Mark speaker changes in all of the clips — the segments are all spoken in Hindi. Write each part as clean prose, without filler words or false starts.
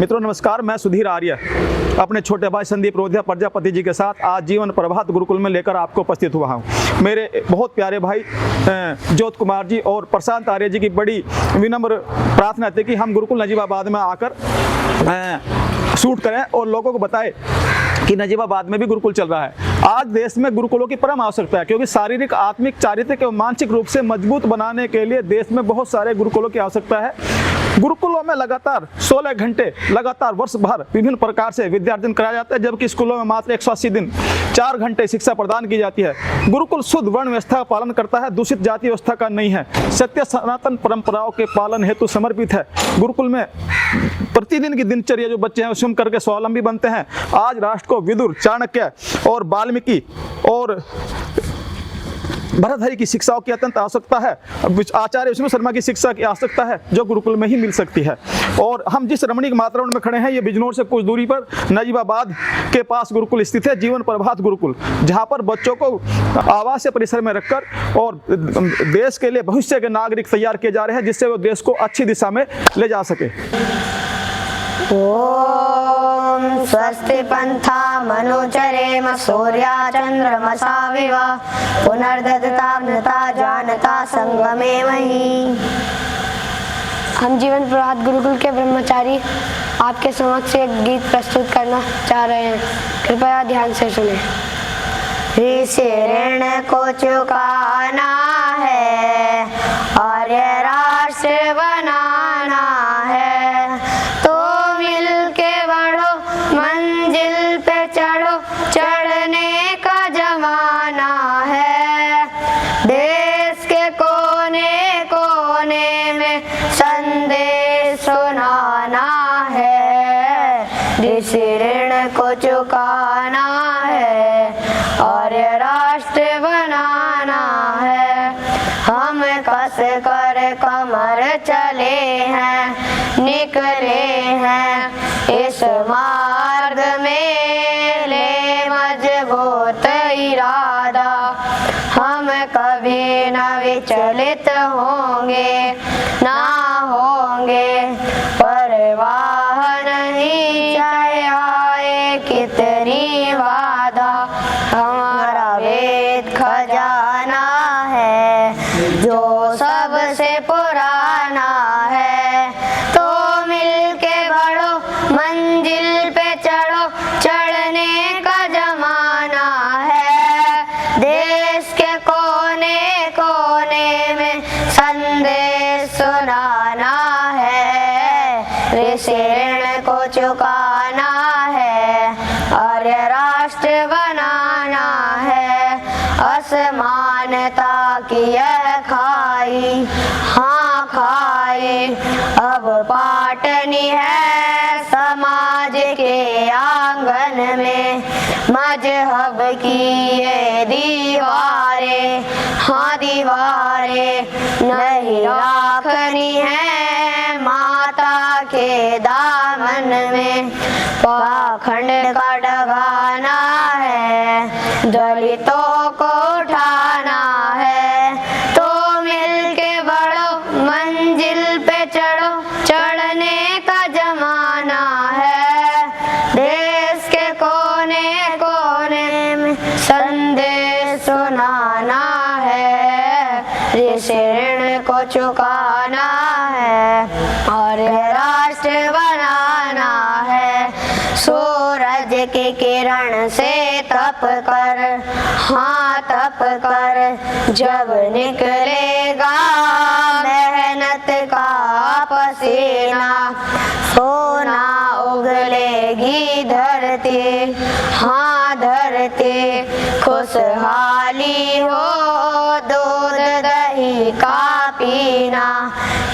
Speaker 1: मित्रों नमस्कार, मैं सुधीर आर्य अपने छोटे भाई संदीप रोधिया प्रजापति जी के साथ आज जीवन प्रभात गुरुकुल में लेकर आपको उपस्थित हुआ हूँ। मेरे बहुत प्यारे भाई ज्योत कुमार जी और प्रशांत आर्य जी की बड़ी विनम्र प्रार्थना थी कि हम गुरुकुल नजीबाबाद में आकर शूट करें और लोगों को बताएं कि नजीबाबाद में भी गुरुकुल चल रहा है। आज देश में गुरुकुलों की परम आवश्यकता है, क्योंकि शारीरिक, आत्मिक, चारित्रिक एवं मानसिक रूप से मजबूत बनाने के लिए देश में बहुत सारे गुरुकुलों की आवश्यकता है। गुरुकुलों में लगातार 16 घंटे लगातार वर्ष भर विभिन्न प्रकार से विद्यार्जन कराया जाता है, जबकि स्कूलों में मात्र 180 दिन 4 घंटे शिक्षा प्रदान की जाती है। गुरुकुल शुद्ध वर्ण व्यवस्था का पालन करता है, दूषित जाति व्यवस्था का नहीं है, सत्य सनातन परंपराओं के पालन हेतु समर्पित है। गुरुकुल में प्रतिदिन की दिनचर्या जो बच्चे हैं उसमें करके स्वावलंबी बनते हैं। आज राष्ट्र को विदुर, चाणक्य और वाल्मीकि और भरतहरि की शिक्षाओं की अत्यंत आवश्यकता है। आचार्य विष्णु शर्मा की शिक्षा की आवश्यकता है, जो गुरुकुल में ही मिल सकती है। और हम जिस रमणीक वातावरण में खड़े हैं, ये बिजनौर से कुछ दूरी पर नजीबाबाद के पास गुरुकुल स्थित है, जीवन प्रभात गुरुकुल, जहाँ पर बच्चों को आवासीय परिसर में रखकर और देश के लिए भविष्य के नागरिक तैयार किए जा रहे हैं, जिससे वो देश को अच्छी दिशा में ले जा सके।
Speaker 2: ओम स्वस्ति पंथा मनुचरेम सूर्या चंद्रमसा विवा पुनर्दत्ता जानता संगमे मही।
Speaker 3: हम जीवन प्रभात गुरुकुल के ब्रह्मचारी आपके समक्ष एक गीत प्रस्तुत करना चाह रहे हैं, कृपया ध्यान से सुने।
Speaker 2: ऋषि ऋण को चुकाना है और राष्ट्र बनाना है, तो मिलके बढ़ो मंजिल पे चढ़ो, चढ़ने का जमाना है। देश के कोने कोने में संदेश सुनाना है, ऋषि ऋण को चुकाना है और राष्ट्र बनाना है। हम कस कर कमर चले हैं, निकले हैं इस मार्ग में, ले मजबूत इरादा, हम कभी न विचलित होंगे, ना होंगे परवाह नहीं, चाहे आए कितनी बाधा। हमारा वेद खजाना है जो सबसे पुराना है, तो मिलके बढ़ो मंजिल पे चढ़ो, चढ़ने का जमाना है। देश के कोने कोने में संदेश सुनाना है, ऋषि ऋण को चुकाना है और राष्ट्र बनाना है। असमानता की यह खाई, हाँ खाई अब पाटनी है समाज के आंगन में। मजहब की ये दीवारें, हाँ दीवारें नहीं राखनी है माता के दामन में। पाखंड का डगाना है, दलितों को उठाना है, तो मिलके बढ़ो मंजिल पे चढ़ो, चढ़ने का जमाना है। देश के कोने कोने में संदेश सुनाना है, ऋषि ऋण को चुकाना है और राष्ट्र बनाना है। सूरज के किरण से तप कर, हाँ तप कर, जब निकलेगा मेहनत का पसीना, सोना उगलेगी धरती, हाँ धरती खुशहाली हो, दूध दही का पीना।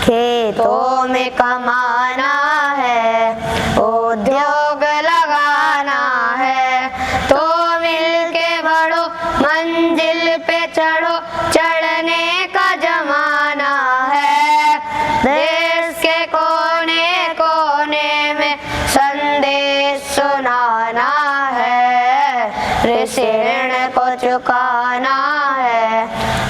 Speaker 2: खेतों में कमाना है, उद्योग लगाना है, तो मिलके बढ़ो मंजिल पे चढ़ो, चढ़ने का जमाना है। देश के कोने कोने में संदेश सुनाना है, ऋषि ऋण को चुकाना है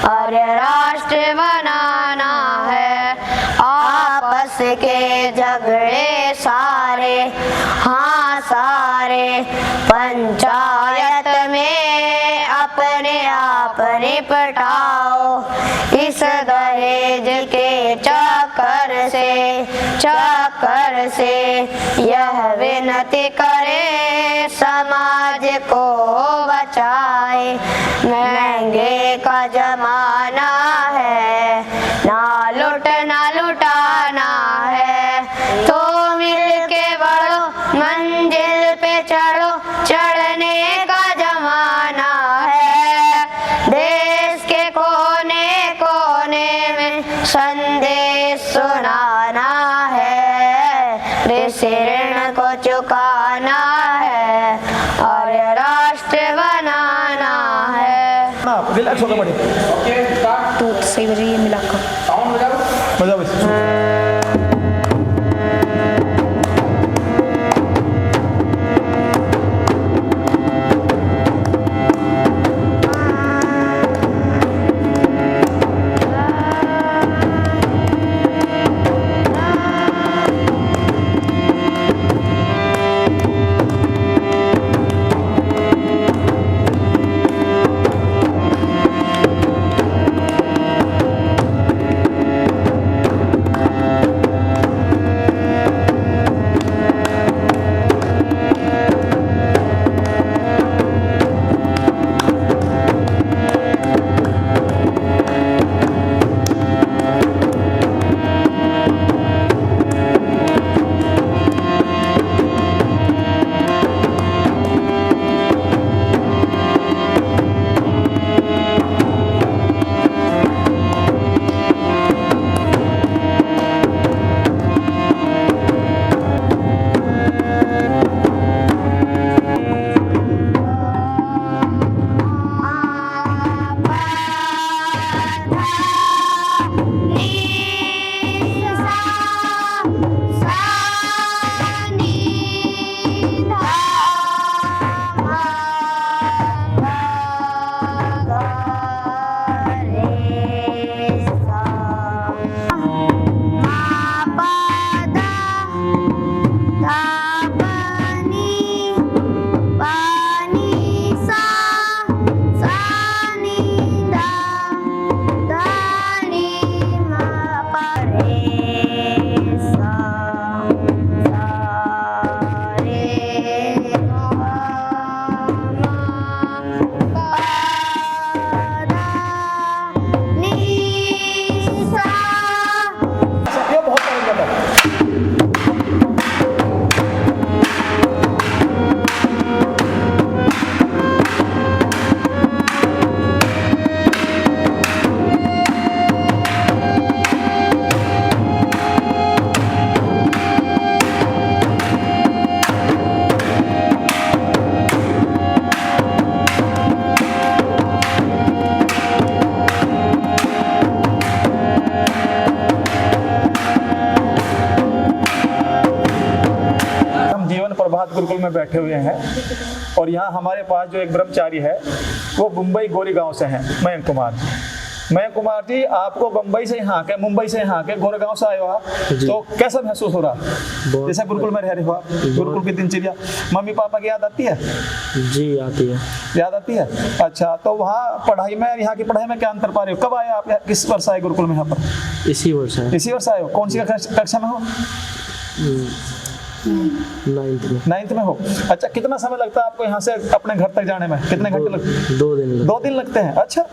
Speaker 2: और राष्ट्र बनाना है। आपस के झगड़े सारे सारे, हाँ सारे। पंचायत में अपने आप निपटाओ, इस दहेज के चक्कर से यह विनती करे समाज को बचाए। महंगे का जमाना है, ना लुटाना है, तो मिल के बढ़ो मंजिल पे चढ़ो, चढ़ने का जमाना है। देश के कोने कोने में संदेश सुनाना है, ऋण को चुकाना है और राष्ट्र बनाना है।
Speaker 1: ना रिलैक्स होकर पढ़िए।
Speaker 3: तो सही बजे ये मिलाकर
Speaker 1: मजा बस। प्रभात गुरुकुल में बैठे हुए हैं और यहाँ हमारे पास जो एक ब्रह्मचारी है वो मुंबई गोरी गांव से हैं, मयंक कुमार। मयंक कुमार जी, आपको मुंबई से यहाँ के गोरेगांव से आए हो आप, तो कैसा महसूस हो रहा? जैसे गुरुकुल में रह रहे हो आप, गुरुकुल की दिनचर्या, मम्मी पापा की याद आती है?
Speaker 4: जी आती है।
Speaker 1: याद आती है? अच्छा, तो वहाँ पढ़ाई में, यहाँ की पढ़ाई में क्या अंतर पा रहे हो? कब आए आप, किस वर्ष आए गुरुकुल में यहाँ पर?
Speaker 4: इसी वर्ष है।
Speaker 1: इसी वर्ष आए हो? कौन सी कक्षा में हो? 9th में हो। अच्छा, कितना समय लगता है आपको यहाँ से अपने घर तक जाने में? कितने घंटे लगते हैं?
Speaker 4: 2
Speaker 1: दिन लगते हैं। अच्छा,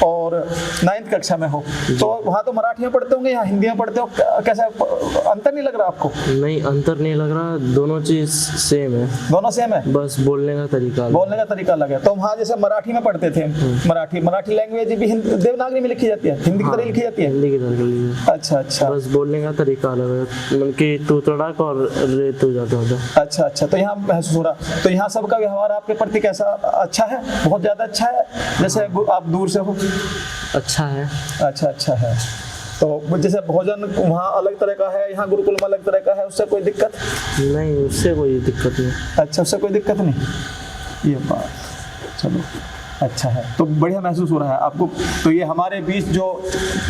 Speaker 1: और 9th कक्षा में हो तो वहाँ तो मराठी में पढ़ते होंगे, यहाँ हिंदी में पढ़ते हो, कैसा अंतर नहीं लग रहा आपको?
Speaker 4: नहीं, अंतर नहीं लग रहा, दोनों चीज सेम है।
Speaker 1: दोनों सेम है, बस
Speaker 4: बोलने का तरीका
Speaker 1: लगे। तो वहाँ जैसे मराठी में पढ़ते थे, मराठी लैंग्वेज भी देवनागरी में लिखी जाती है, हिंदी की तरह लिखी जाती है?
Speaker 4: हिंदी की तरह।
Speaker 1: अच्छा,
Speaker 4: बस बोलने का तरीका अलग है, मतलब कि तू तड़ाक और रे तू जाता होता।
Speaker 1: अच्छा, तो यहाँ महसूस हो रहा। तो यहाँ सबका व्यवहार आपके प्रति कैसा? अच्छा है, बहुत ज्यादा अच्छा है? जैसे आप दूर से हो?
Speaker 4: अच्छा है।
Speaker 1: अच्छा है। तो जैसे भोजन वहाँ अलग तरह का है, यहाँ गुरुकुल में अलग तरह का है, उससे कोई दिक्कत?
Speaker 4: नहीं, उससे कोई दिक्कत नहीं।
Speaker 1: अच्छा, उससे कोई दिक्कत नहीं, ये बात। चलो अच्छा है, तो बढ़िया महसूस हो रहा है आपको। तो ये हमारे बीच जो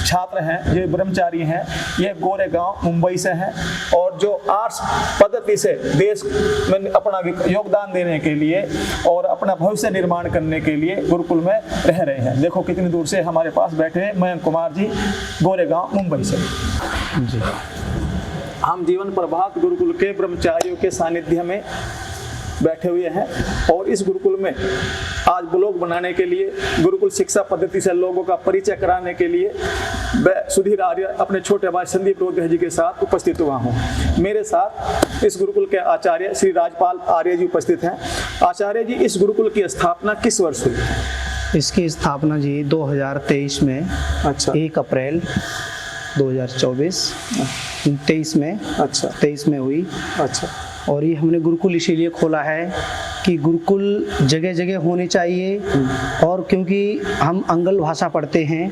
Speaker 1: छात्र हैं, ये ब्रह्मचारी हैं, ये गोरेगांव मुंबई से हैं और जो आर्ट्स पद्धति से देश में अपना योगदान देने के लिए और अपना भविष्य निर्माण करने के लिए गुरुकुल में रह रहे हैं। देखो कितनी दूर से हमारे पास बैठे हैं मयंक कुमार जी, गोरेगांव मुंबई से।
Speaker 4: जी
Speaker 1: हम जीवन प्रभात गुरुकुल के ब्रह्मचारियों के सानिध्य में बैठे हुए हैं और इस गुरुकुल में आज ब्लॉग बनाने के लिए, गुरुकुल शिक्षा पद्धति से लोगों का परिचय कराने के लिए सुधीर आर्य अपने छोटे भाई संदीप रोधे जी के साथ उपस्थित हुआ हूँ। मेरे साथ इस गुरुकुल के आचार्य श्री राजपाल आर्य जी उपस्थित हैं। आचार्य जी, इस गुरुकुल की स्थापना किस वर्ष हुई?
Speaker 5: इसकी स्थापना जी 2023 में,
Speaker 1: अच्छा,
Speaker 5: 1 अप्रैल 2024 23 में,
Speaker 1: अच्छा
Speaker 5: 23 में हुई।
Speaker 1: अच्छा।
Speaker 5: और ये हमने गुरुकुल इसीलिए खोला है कि गुरुकुल जगह जगह होने चाहिए। और क्योंकि हम अंगल भाषा पढ़ते हैं,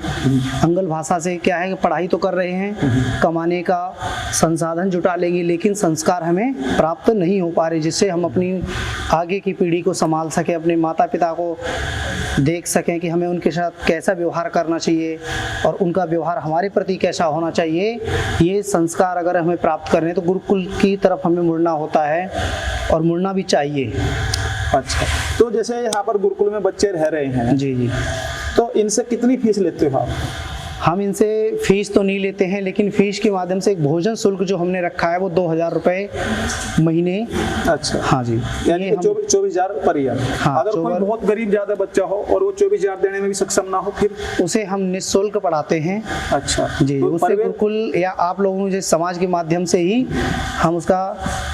Speaker 5: अंगल भाषा से क्या है कि पढ़ाई तो कर रहे हैं, कमाने का संसाधन जुटा लेंगे, लेकिन संस्कार हमें प्राप्त नहीं हो पा रहे, जिससे हम अपनी आगे की पीढ़ी को संभाल सकें, अपने माता पिता को देख सकें कि हमें उनके साथ कैसा व्यवहार करना चाहिए और उनका व्यवहार हमारे प्रति कैसा होना चाहिए। ये संस्कार अगर हमें प्राप्त करने तो गुरुकुल की तरफ हमें मुड़ना होता है और मुड़ना भी चाहिए।
Speaker 1: अच्छा, तो जैसे यहाँ पर गुरुकुल में बच्चे रह रहे हैं,
Speaker 5: जी जी,
Speaker 1: तो इनसे कितनी फीस लेते हो आप?
Speaker 5: हम इनसे फीस तो नहीं लेते हैं, लेकिन फीस के माध्यम से एक भोजन शुल्क जो हमने रखा है वो 2000 रुपये महीने।
Speaker 1: अच्छा,
Speaker 5: हाँ जी,
Speaker 1: यानी कि 24,000 पर ईयर।
Speaker 5: हाँ,
Speaker 1: अगर कोई बहुत गरीब ज्यादा बच्चा हो और वो 24,000 देने में भी सक्षम ना हो, फिर
Speaker 5: उसे हम निःशुल्क पढ़ाते हैं।
Speaker 1: अच्छा
Speaker 5: जी,
Speaker 1: तो
Speaker 5: उससे गुरुकुल या आप लोगों के समाज के माध्यम से ही हम उसका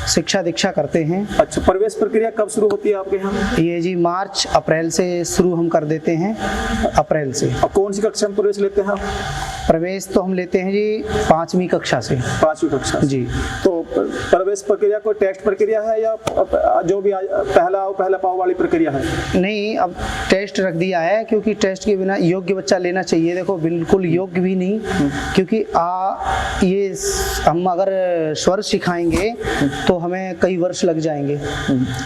Speaker 5: शिक्षा दीक्षा करते हैं।
Speaker 1: अच्छा, प्रवेश प्रक्रिया कब शुरू होती है आपके यहाँ?
Speaker 5: ये जी मार्च अप्रैल से शुरू हम कर देते हैं, अप्रैल से।
Speaker 1: और कौन सी कक्षा में प्रवेश लेते हैं आप?
Speaker 5: प्रवेश तो हम लेते हैं जी 5वीं कक्षा से।
Speaker 1: 5वीं कक्षा से।
Speaker 5: जी।
Speaker 1: तो प्रवेश प्रक्रिया कोई टेस्ट प्रक्रिया है या जो भी पहला आओ पहला पाओ वाली प्रक्रिया है?
Speaker 5: नहीं, अब टेस्ट रख दिया है, क्योंकि टेस्ट के बिना योग्य बच्चा लेना चाहिए। देखो बिल्कुल योग्य भी नहीं, क्योंकि ये हम अगर स्वर सिखाएंगे तो हमें कई वर्ष लग जाएंगे।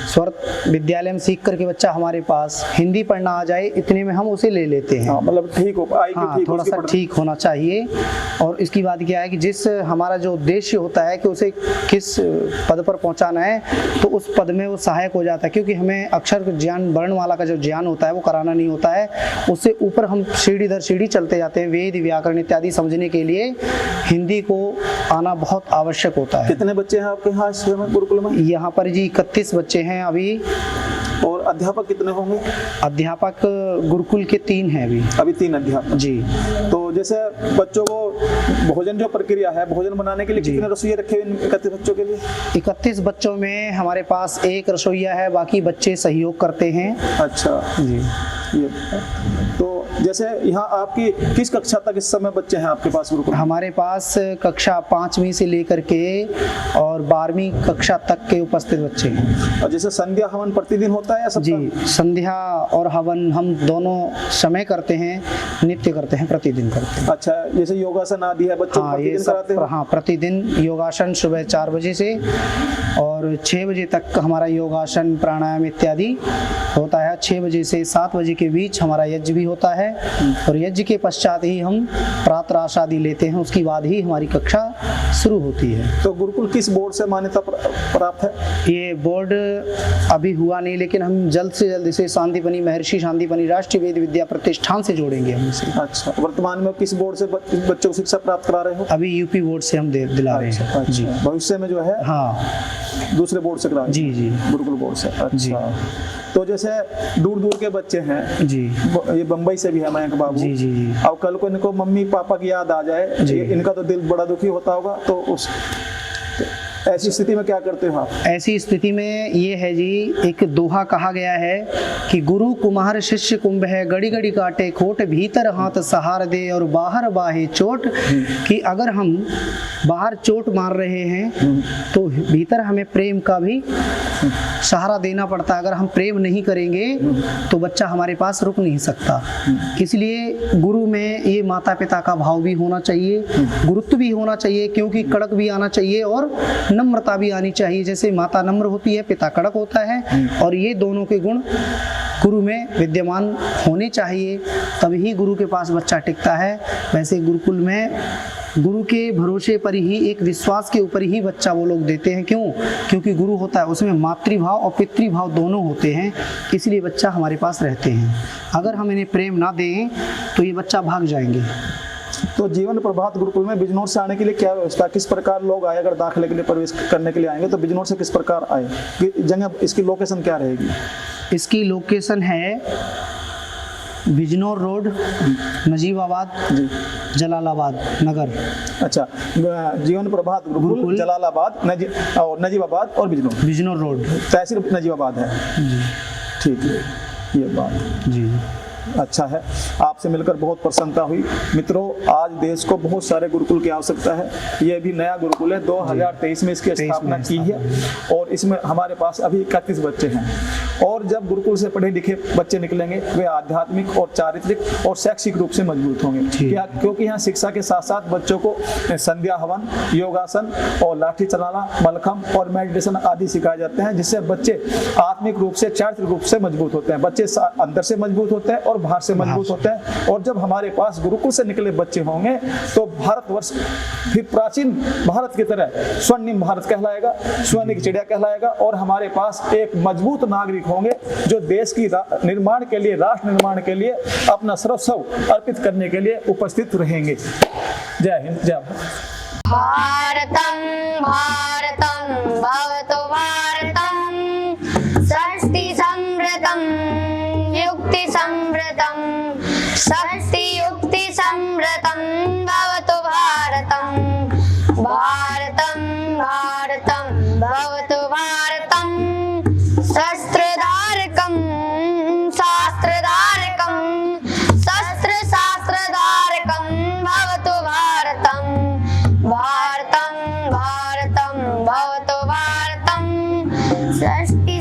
Speaker 5: स्वर विद्यालय में सीख करके बच्चा हमारे पास हिंदी पढ़ना आ जाए, इतने में हम उसे ले लेते हैं।
Speaker 1: मतलब ठीक हो,
Speaker 5: हाँ, थोड़ा सा ठीक होना चाहिए। और इसकी बात क्या है कि जिस हमारा जो उद्देश्य होता है कि उसे किस पद पर पहुंचाना है, तो उस पद में वो सहायक हो जाता है। क्योंकि हमें अक्षर ज्ञान, वर्णमाला का जो ज्ञान होता है वो कराना नहीं होता है, उससे ऊपर हम सीढ़ी दर सीढ़ी चलते जाते हैं। वेद व्याकरण इत्यादि समझने के लिए हिंदी को आना बहुत आवश्यक होता है।
Speaker 1: कितने बच्चे हैं आपके यहाँ इस गुरुकुल में?
Speaker 5: यहाँ पर जी 31 बच्चे हैं अभी।
Speaker 1: और अध्यापक कितने होंगे?
Speaker 5: अध्यापक गुरुकुल के 3 हैं अभी
Speaker 1: 3 अध्यापक
Speaker 5: जी।
Speaker 1: तो जैसे बच्चों को भोजन जो प्रक्रिया है, भोजन बनाने के लिए कितने रसोइये रखे हुए 31 बच्चों के लिए?
Speaker 5: 31 बच्चों में हमारे पास 1 रसोइया है, बाकी बच्चे सहयोग करते हैं।
Speaker 1: अच्छा
Speaker 5: जी।
Speaker 1: ये तो जैसे यहाँ आपकी किस कक्षा तक इस समय बच्चे हैं आपके पास गुरुकुल?
Speaker 5: हमारे पास कक्षा 5वीं से लेकर के और 12वीं कक्षा तक के उपस्थित बच्चे हैं।
Speaker 1: और जैसे संध्या हवन प्रतिदिन होता है या सप्ताह?
Speaker 5: जी, संध्या और हवन हम दोनों समय करते हैं, नित्य करते हैं, प्रतिदिन करते हैं।
Speaker 1: अच्छा, जैसे योगासन आदि है बच्चों को प्रतिदिन कराते हैं?
Speaker 5: हाँ, प्रतिदिन योगासन सुबह 4 बजे से और 6 बजे तक हमारा योगासन प्राणायाम इत्यादि होता है। 6 बजे से 7 बजे के बीच हमारा यज्ञ भी होता है और यज्ञ के पश्चात ही हम प्रातराश आदि लेते हैं, उसके बाद ही हमारी कक्षा शुरू होती है।
Speaker 1: तो गुरुकुल किस बोर्ड से मान्यता प्राप्त है?
Speaker 5: ये बोर्ड अभी हुआ नहीं, लेकिन हम जल्द से जल्द इसे सांदीपनि महर्षि सांदीपनि राष्ट्रीय वेद विद्या प्रतिष्ठान से जोड़ेंगे हम इसे।
Speaker 1: अच्छा, वर्तमान में किस बोर्ड से बच्चों को शिक्षा प्राप्त करा रहे हो?
Speaker 5: अभी यूपी बोर्ड से हम दिला रहे हैं।
Speaker 1: अच्छा,
Speaker 5: जी।
Speaker 1: भविष्य में जो है
Speaker 5: हाँ,
Speaker 1: दूसरे बोर्ड से करा?
Speaker 5: जी जी,
Speaker 1: गुरुकुल बोर्ड से।
Speaker 5: जी।
Speaker 1: अच्छा, तो जैसे दूर दूर के बच्चे हैं
Speaker 5: जी,
Speaker 1: ये बम्बई से भी है मयंक बाबू
Speaker 5: जी जी जी।
Speaker 1: अब कल को इनको मम्मी पापा की याद आ जाए, इनका तो दिल बड़ा दुखी होता होगा, तो उस ऐसी स्थिति में क्या करते हो आप?
Speaker 5: ऐसी स्थिति में ये है जी, एक दोहा कहा गया है कि गुरु कुम्हार शिष्य कुंभ है, गड़ी गड़ी काटे खोट, भीतर हाथ सहार दे और बाहर बाहे चोट। कि अगर हम बाहर चोट मार रहे हैं तो भीतर हमें प्रेम का भी सहारा देना पड़ता है। अगर हम प्रेम नहीं करेंगे तो बच्चा हमारे पास रुक नहीं सकता। इसलिए गुरु में ये माता पिता का भाव भी होना चाहिए, गुरुत्व भी होना चाहिए, क्योंकि कड़क भी आना चाहिए और नम्रता भी आनी चाहिए। जैसे माता नम्र होती है, पिता कड़क होता है, और ये दोनों के गुण गुरु में विद्यमान होने चाहिए, तभी गुरु के पास बच्चा टिकता है। वैसे गुरुकुल में गुरु के भरोसे पर ही, एक विश्वास के ऊपर ही बच्चा वो लोग देते हैं। क्यों? क्योंकि गुरु होता है उसमें मातृभाव और पितृभाव दोनों होते हैं, इसलिए बच्चा हमारे पास रहते हैं। अगर हम इन्हें प्रेम ना दें तो ये बच्चा भाग जाएंगे।
Speaker 1: तो जीवन प्रभात गुरुकुल में बिजनौर से आने के लिए क्या व्यवस्था, किस प्रकार लोग आए? अगर दाखिले के लिए प्रवेश करने के लिए आएंगे तो बिजनौर से किस प्रकार आए? जगह इसकी लोकेशन क्या रहेगी?
Speaker 5: इसकी लोकेशन है बिजनौर रोड, नजीबाबाद, जलालाबाद नगर।
Speaker 1: अच्छा, जीवन प्रभात गुरुकुल जलालाबाद, नजीबाबाद और
Speaker 5: बिजनौर रोड,
Speaker 1: तहसील नजीबाबाद है। ठीक है, ये बात
Speaker 5: जी
Speaker 1: अच्छा है। आपसे मिलकर बहुत प्रसन्नता हुई। मित्रों, आज देश को बहुत सारे गुरुकुल की आवश्यकता है। ये भी नया गुरुकुल है, 2023 में इसकी स्थापना की है, और इसमें हमारे पास अभी 31 बच्चे हैं। और जब गुरुकुल से पढ़े लिखे बच्चे निकलेंगे, वे आध्यात्मिक और चारित्रिक और शैक्षिक रूप से मजबूत होंगे। क्योंकि यहाँ शिक्षा के साथ साथ बच्चों को संध्या हवन, योगासन और लाठी चलाना, मलखम और मेडिटेशन आदि सिखाए जाते हैं, जिससे बच्चे आत्मिक रूप से, चारित्रिक रूप से मजबूत होते हैं। बच्चे अंदर से मजबूत होते हैं और बाहर से मजबूत होते हैं। और जब हमारे पास गुरुकुल से निकले बच्चे होंगे तो भारतवर्ष फिर प्राचीन भारत की तरह स्वर्णिम भारत कहलाएगा, स्वर्ण की चिड़िया कहलाएगा, और हमारे पास एक मजबूत नागरिक होंगे जो देश की निर्माण के लिए, राष्ट्र निर्माण के लिए अपना सर्वस्व अर्पित करने के लिए उपस्थित रहेंगे। जय हिंद, जय भारत।
Speaker 2: भारतं भारतं भवतु भारतं षष्टि समृतं युक्ति समृतं षष्टि युक्ति समृतं भवतु भारतं भारतं भारतं भवतु भारतं शस्त्रधारकं शास्त्रधारकं शस्त्रशास्त्रधारकं भवतु भारतं भारतं भारतं भवतु भारतं षष्टि